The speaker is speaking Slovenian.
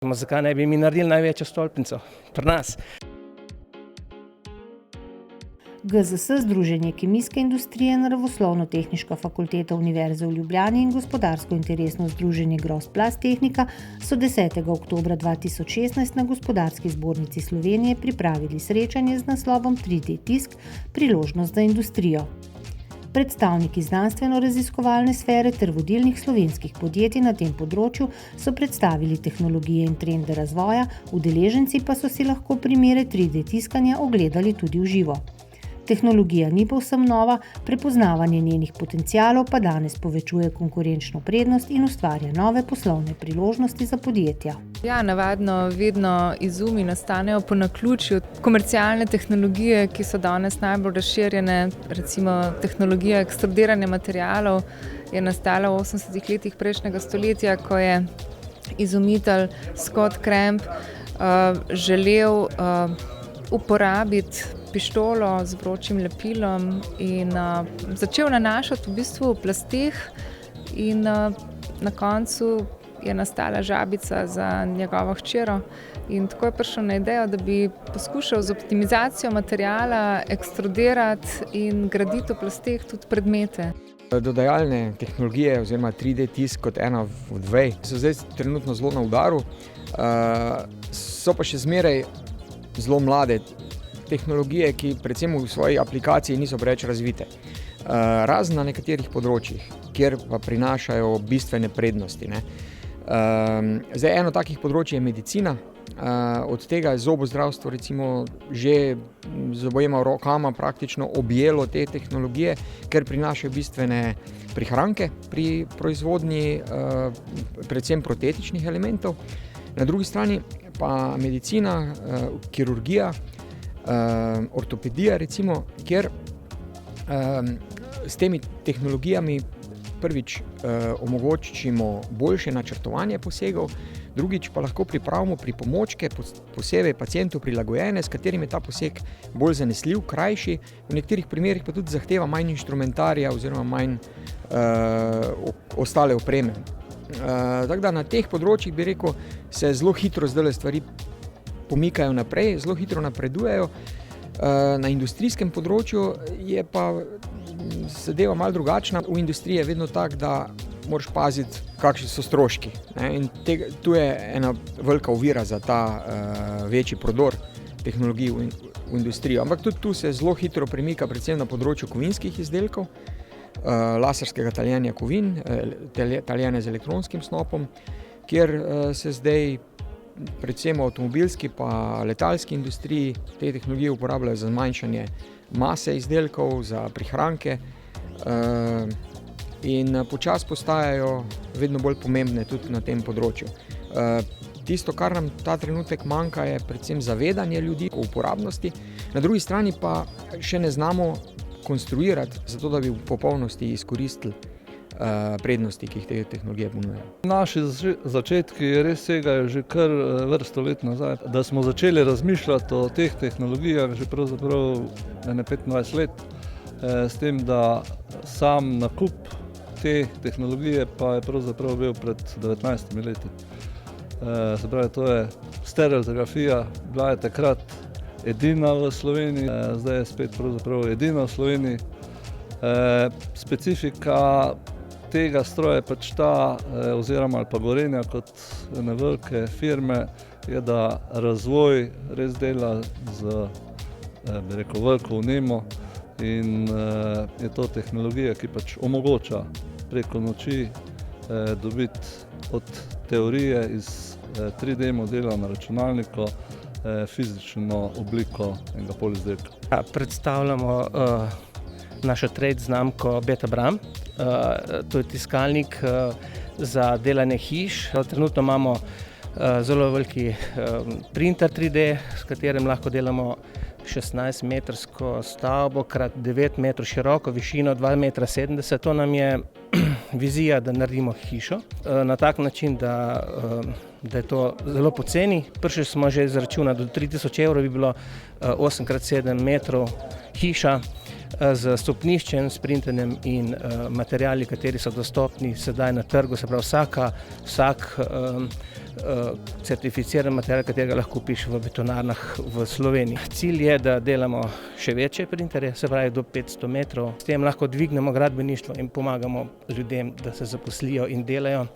Zakaj ne bi mi naredili največjo stolpnico pri nas? GZS, Združenje kemijske industrije, Naravoslovno-tehniška fakulteta Univerze v Ljubljani in Gospodarsko-interesno združenje Grosplast Tehnika so 10. oktobra 2016 na Gospodarski zbornici Slovenije pripravili srečanje z naslovom 3D tisk – priložnost za industrijo. Predstavniki znanstveno-raziskovalne sfere ter vodilnih slovenskih podjetij na tem področju so predstavili tehnologije in trende razvoja, udeleženci pa so si lahko primere 3D tiskanja ogledali tudi v živo. Tehnologija ni povsem nova, prepoznavanje njenih potencialov pa danes povečuje konkurenčno prednost in ustvarja nove poslovne priložnosti za podjetja. Ja, navadno vedno izumi nastanejo po naključju. Komercialne tehnologije, ki so danes najbolj razširjene, recimo tehnologija ekstrudiranja materialov, je nastala v 80. letih prejšnjega stoletja, ko je izumitelj Scott Cremp želel uporabiti pištolo z vročim lepilom in začel nanašati v bistvu v plasteh in na koncu je nastala žabica za njegovo hčero in tako je prišel na idejo, da bi poskušal z optimizacijo materiala ekstrudirati in graditi v plasteh tudi predmete. Dodajalne tehnologije oziroma 3D tisk kot ena od vej so zdaj trenutno zelo na udaru, so pa še zmeraj zelo mlade tehnologije, ki predvsem v svoji aplikaciji niso preveč razvite. Razen na nekaterih področjih, kjer pa prinašajo bistvene prednosti. Zdaj, eno takih področij je medicina, od tega je zobozdravstvo recimo že z obojema rokama praktično objelo te tehnologije, ker prinašajo bistvene prihranke pri proizvodnji predvsem protetičnih elementov. Na drugi strani pa medicina, kirurgija, ortopedija recimo, kjer s temi tehnologijami prvič omogočimo boljše načrtovanje posegov, drugič pa lahko pripravimo pripomočke, posebej pacientu prilagojene, s katerim je ta poseg bolj zanesljiv, krajši, v nekaterih primerih pa tudi zahteva manj inštrumentarija oziroma manj ostale opreme. Tako da na teh področjih, bi rekel, se zelo hitro zdajle stvari pomikajo naprej, zelo hitro napredujejo. Na industrijskem področju je pa zadeva malo drugačna. V industriji je vedno tako, da moraš paziti, kakšni so stroški. In tu je ena velika ovira za ta večji prodor tehnologij v industrijo. Ampak tudi tu se zelo hitro premika, predvsem na področju kovinskih izdelkov, laserskega taljenja kovin, taljenja z elektronskim snopom, kjer se zdaj predvsem v avtomobilski pa letalski industriji te tehnologije uporabljajo za zmanjšanje mase izdelkov, za prihranke in počasi postajajo vedno bolj pomembne tudi na tem področju. Tisto, kar nam ta trenutek manjka, je predvsem zavedanje ljudi o uporabnosti, na drugi strani pa še ne znamo konstruirati, zato da bi v popolnosti izkoristili prednosti, ki jih te tehnologije ponujajo. Naši začetki res segajo že kar vrsto let nazaj. Da smo začeli razmišljati o teh tehnologijah že pravzaprav 25 let, s tem, da sam nakup te tehnologije pa je pravzaprav bil pred 19 leti. Se pravi, to je stereografija, bila je takrat edina v Sloveniji, zdaj je spet pravzaprav edina v Sloveniji. Specifika tega stroja je pač ta, oziroma ali pa Gorenja kot ene velike firme, je, da razvoj res dela z, bi rekel, veliko vnemo in je to tehnologija, ki pač omogoča preko noči dobiti od teorije iz 3D modela na računalniku fizično obliko enega polizdelka. Predstavljamo našo trade znamko Betabram. To je tiskalnik za delanje hiš. Trenutno imamo zelo veliki printer 3D, s katerim lahko delamo 16-metrsko stavbo krat 9 metrov široko, višino 2,70 m. To nam je vizija, da naredimo hišo na tak način, da je to zelo poceni. Prišli smo že izračunati, do 3000 evrov bi bilo 8x7 metrov hiša z stopniščem, s printanjem in materiali, kateri so dostopni sedaj na trgu. Se pravi, vsak certificiran material, katerega lahko kupiš v betonarnah v Sloveniji. Cilj je, da delamo še večje printerje, se pravi do 500 metrov. S tem lahko dvignemo gradbeništvo in pomagamo ljudem, da se zaposlijo in delajo.